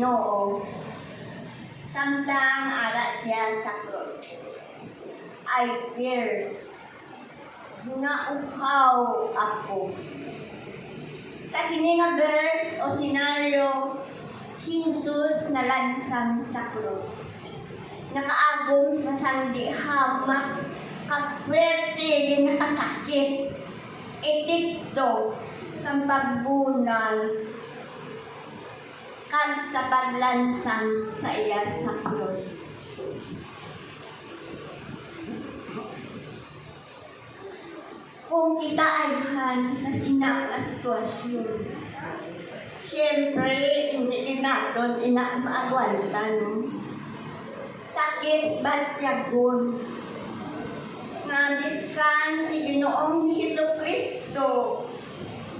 Ginoo. Samtang ara siya sa krus. I fear. Ginauhaw ako. Sa kini nga verse o senaryo, si Jesus nalansang sa krus. Nakaagom sa sandi hamak, kapwerte din nakasakit. Itikto sa pagbunan kag sa paglansang sa iya sa krus. Kung kita ay sa sinakasituasyon, siyempre, hindi din natin inaagwantan. Sakit ba't yagun? Nandiskan si Ginoong Jesucristo.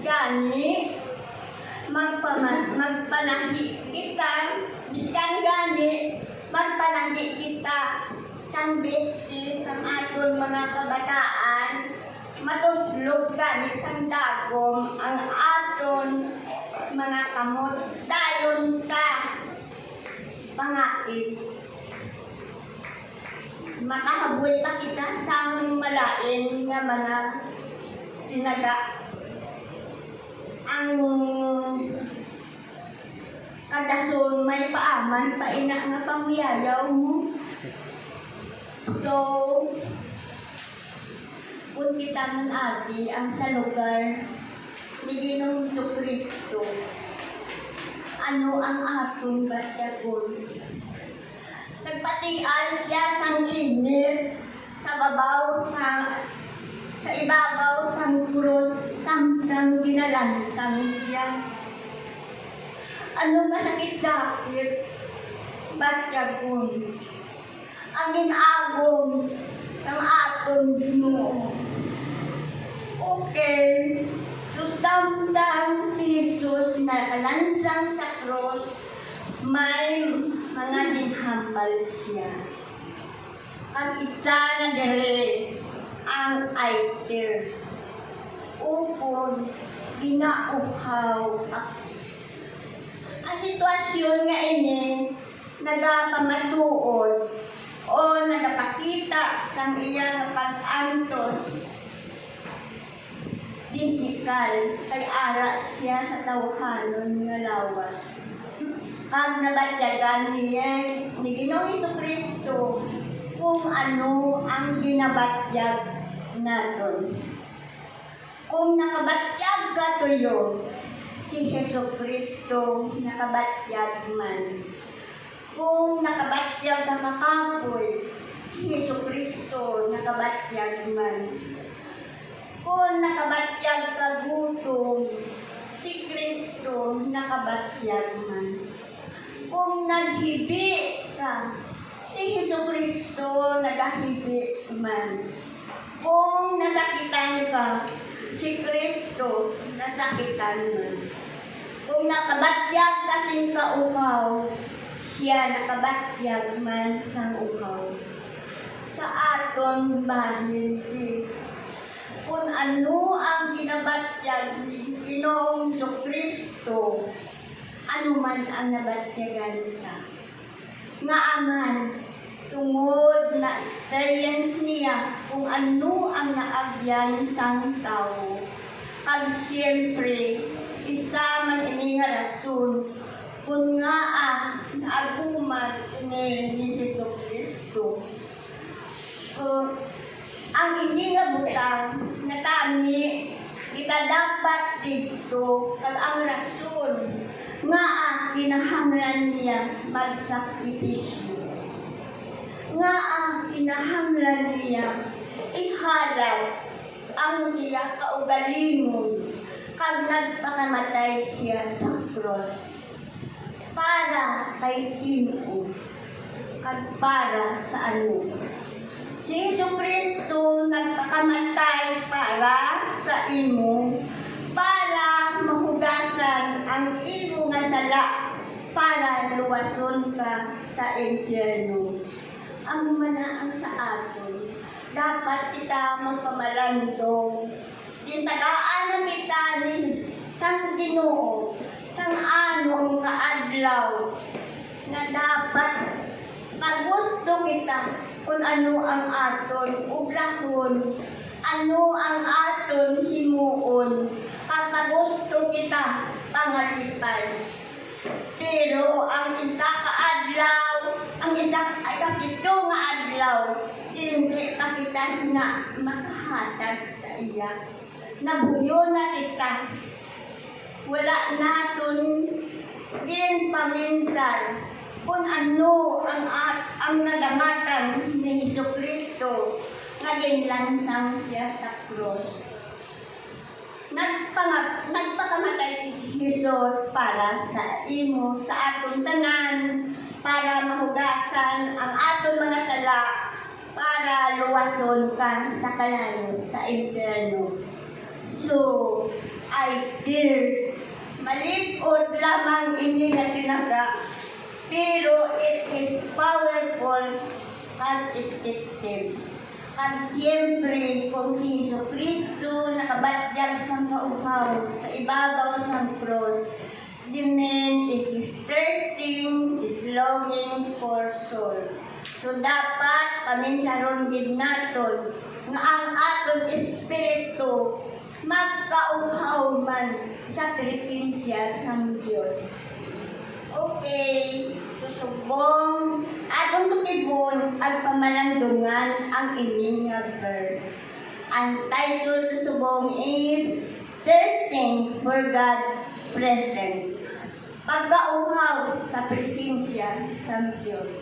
Gani, magpanahi kita, diskan gani, magpanahi kita, sang besti, sang aton mga kabataan, matuslog gani sang dagom ang aton mga kamot dayon sa pangakit. Makahabol pa kita sang malain nga mga sinaga. Ang kadason may paaman pa ina nga pangyayaw mo. So, kung kita ng ati ang sa lugar ni Ginoong Jesucristo, ano ang atong batyagon? Nagpatian siya sang init sa ibabaw sang krus samtang ginalantang siya. Ano masakit-sakit? Batyagon. Ang ginagom ng atong Ginoo. Okay. So, samtang si Jesus nakalansang sa krus, may mga dinhambal siya. Ang isa na dere ang aiter. Upod, ginauhaw ako. Ang sitwasyon nga ini, nagapamatuod o nagapakita sa iyang pag-antos physical kay ara siya sa tawhanon nga lawas. Kag nabatyagan niya ni Ginoong Jesucristo kung ano ang ginabatyag naton. Kung nakabatyag ka tuyo, si Jesucristo nakabatyag man. Kung nakabatyag ka kakapoy, si Jesucristo nakabatyag man. Kung nakabatyag ka gutom, si Kristo nakabatyag man. Kung naghibi ka, si Jesucristo nagahibi man. Kung nasakitan ka, si Kristo nasakitan man. Kung nakabatyag ka sing kauhaw, siya nakabatyag man sa uhaw. Sa aton bahin kung ano ang ginabatyag ni Ginoong Jesucristo, ano man ang nabatyagan ka. Nga aman, tungod na experience niya kung ano ang naagyan sang tao. Kag siyempre, isa man ini nga rason kung nga naagumat ni Jesucristo. Ang hindi nga butang na kami, kita dapat dito kag ang rason nga kinahanglan niya magsakripisyo. Nga ang kinahanglan niya iharap ang iya kaugalingon kag nagpakamatay siya sa krus. Para kay sino kag para sa ano. Si Jesucristo nagpakamatay para sa imo, para mahugasan ang imo nga sala, para luwason ka sa impyerno. Ang manaan sa aton, dapat kita magpamarandong. Tintagaan na kita ni sang Ginoo, sang anong kaadlaw, nga dapat pagusto kita kung ano ang aton ugrahon, ano ang aton himuon, papagusto kita pangalipay. Pero ang isa ka adlaw, ang isa ay kapito nga adlaw, hindi pa kita na makahatag sa iya. Nabuyo na kita. Wala naton din paminsan kung ano ang nadamatan ni Jesucristo nga ginlansang siya sa krus. Nagpakamatay si Jesus para sa imo, sa atong tanan, para mahugasan ang atong mga sala, para luwason ka sa kalayo, sa interno. So, I dare, malikot lamang ini na tinaga, pero it is powerful and effective. At siyempre, kung si Jesucristo nakabatyag sa kauhaw, sa ibabaw sa cross, the man is thirsting, is longing for soul. So dapat paminsaron din naton nga ang atong espiritu magkauhaw man sa presensya ng Diyos. Okay, susubong atong tutibon ang pamalandungan ang ining nga verse. Ang title susubong is Thirsting for God's Presence. Pagkauhaw sa presensya ng Diyos.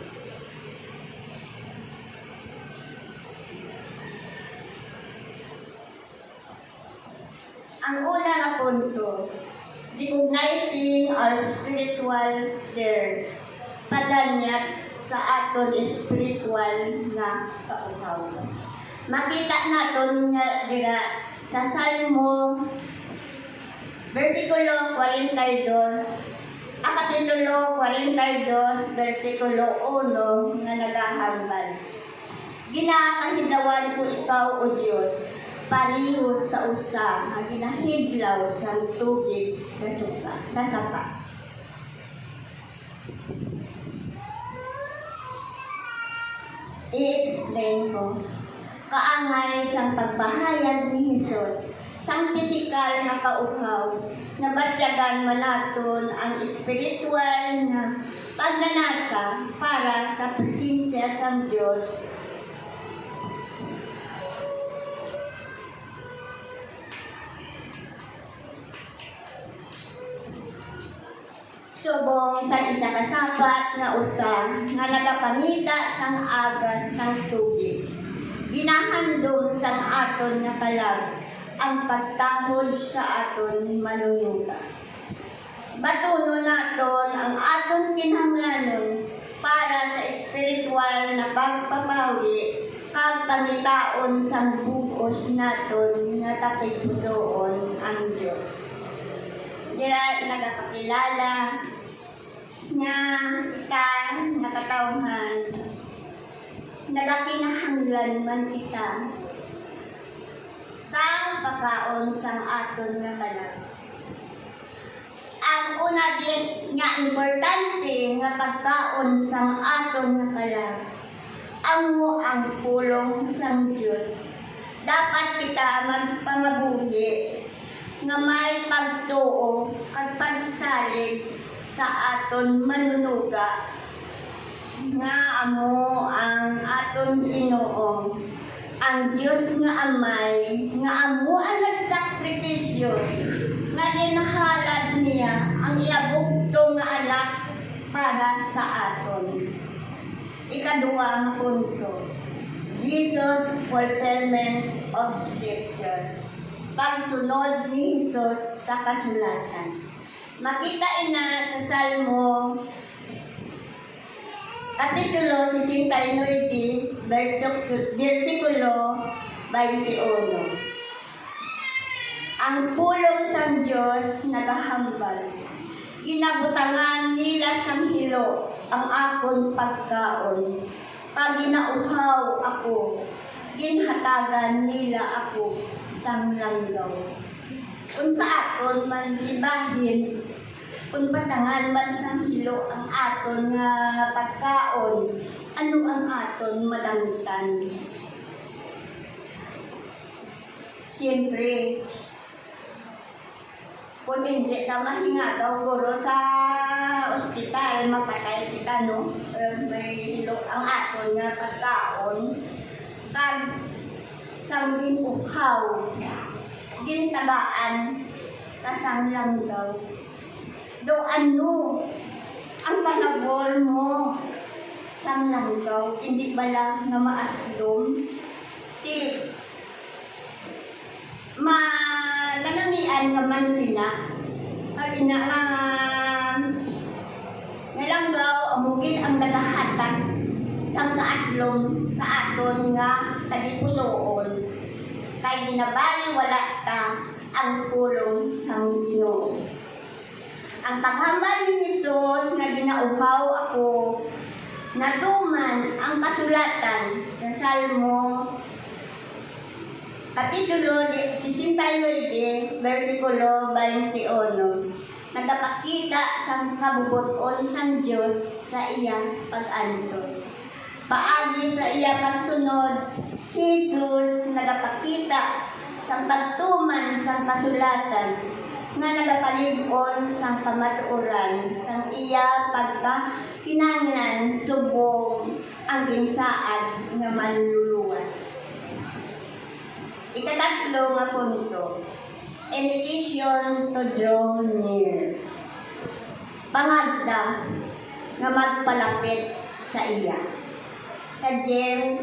Ang una na punto, recognizing our spiritual thirst. Padanyat sa aton spiritual nga kauhaw. Makita naton nga dira sa Salmo versikulo 42, kapitulo 42, versikulo 1 nga nagahambal. Ginakahidawan ko ikaw, O Diyos, pariho sa usa nga ginahidlaw sa tubig sa sapa. I-explain ko. Kaangay sa pagbahayag ni Jesus, sang pisikal na kauhaw, nabatyagan manaton ang espiritual na pagnanasa para sa presensya sa Diyos. Subong sa isa ka sabat nga usa nga nagapanita sang agas ng tubig. Ginahandom sang aton nga kalag ang pagtahod sa aton manunuga. Batuno naton ang aton kinahanglanon para sa espiritual na pagpapawi kag pangitaon sang bugos naton nga takigpusoon ang Dios. Dira nagakakilala nga kita nakatawhan, nagakinahanglan man kita sa pagkaon sang aton nga kalag. Ang una din nga importante nga pagkaon sang aton nga kalag, amo ang pulong sang Diyos. Dapat kita magpamabuhi nga may pagtuo at pagsalig sa aton manunuga nga amo ang aton Ginoo, ang Diyos nga Amay, nga amo ang nagsakripisyo, nga ginahalad niya ang iyabugto nga anak para sa aton. Ikaduwa nga punto, Jesus fulfillment of Scripture. Pagsunod ni Jesus sa kasulatan. Makita ina sa Salmo kapitulo 69, versikulo 21. Ang pulong sa Diyos nagahambal. Ginabutangan nila sang hilo ang akon pagkaon. Pag ginauhaw ako, ginhatagan nila ako sang langgaw. Kung sa aton man ibahin Kung patangan man sang hilo ang aton nga pagkaon, ano ang aton madangtan? Siyempre, kung hindi ka mahinga daw guro sa ospital, mapatay kita, no? May hilo ang aton nga pagkaon. Kag sanggin uhaw, gintabaan, kasang lang daw. Do ano, ang panabol mo, sang lang daw, hindi ba lang na maaslom? Nanamian naman sila. Ngalang daw, amugin ang nagahatag sang kaaslom sa aton nga tagipusoon. Kay ginabali wala ta ang tulong sang Ginoo. Ang paghambal ni Jesus nga ginauhaw ako, natuman ang kasulatan sa Salmo Kapitulo 69, versikulo 21. Nagapakita sang kabubuton sang Dios sa iyang pag-antos. Paagi sa iyang pagsunod, si Jesus nagapakita sang pagtuman sang kasulatan nga nagapalig-on sang kamatuoran sang iya pagkakinahanglan subong ang ginsaad nga manluluwas. Ikatatlo nga punto, invitation to draw near. Pangadta nga magpalapit sa iya. Sa James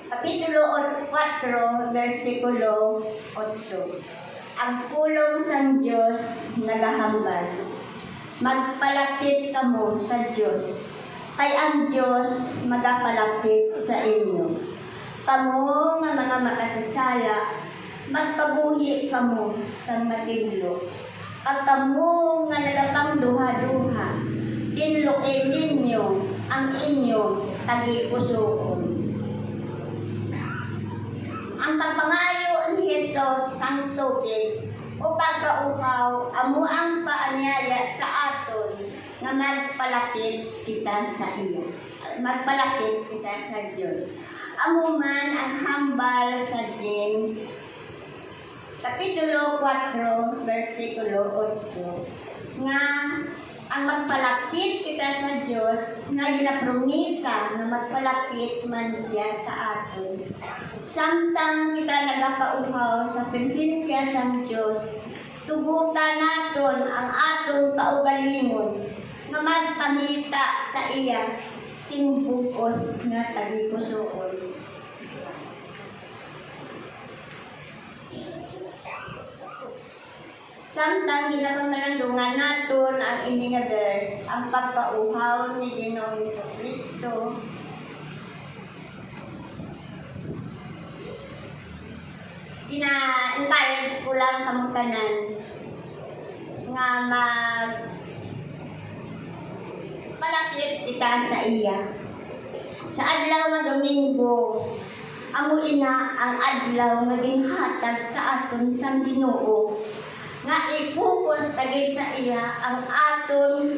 Kapitulo 4, versikulo 8. Ang pulong sang Dios nagahambal. Magpalapit kamo sa Dios, kay ang Dios magapalapit sa inyo. Kamo nga mga makasasala, magpabuhi kamo sa matiglo. At kamo nga nagapangduha-duha, tinlukin ninyo ang inyong tagipusoon. Ang pagpangayo ni Jesus ang tubig o pagkauhaw, amo ang paanyaya sa aton na magpalapit kita sa iya. Magpalapit kita sa Diyos. Amo man ang hambal sa James Kapitulo 4, versikulo 8, nga ang magpalapit kita sa Diyos nga ginapromisa na magpalapit man siya sa aton. Samtang kita nagakauhaw sa presensya sa Diyos, tugutan naton ang atong kaugalingon nga magpamita sa iya timbukos nga tagipusoon. Samtang ginapamalandungan naton ang ini nga verse, ang pagkauhaw ni Ginoong Jesucristo, ina-encourage ko lang kamutanan nga malapit kita sa iya. Sa adlaw nga Domingo, amo ina ang adlaw nga ginhatag sa aton sang Ginoo nga ifocus tagid sa iya ang aton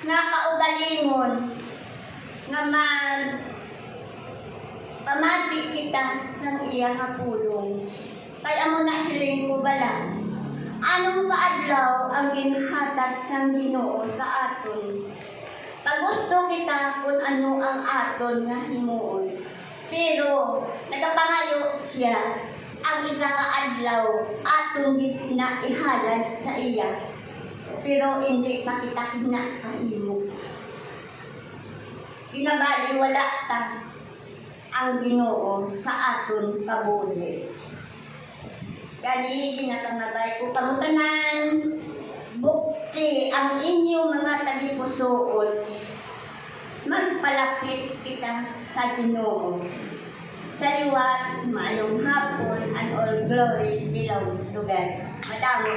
nga kaugalingon nga pamati kita ng iya nga pulong. Kaya amo na hiling ko bala, anong kaadlaw ang ginhatag sang Ginoo sa aton? Pagusto kita kung ano ang aton nga himuon. Pero nagapangayo siya ang isa ka adlaw atong ihalad sa iya. Pero hindi pa kita kinakahimo. Kinabaliwala ta ang Ginoo sa aton kabuhi. Kani ginakangabay ko kamutanan, buksi ang inyong mga tagipusoon, magpalapit kita sa Ginoo. Sa liwat, mayong hapon, and all glory belongs to God. Madami.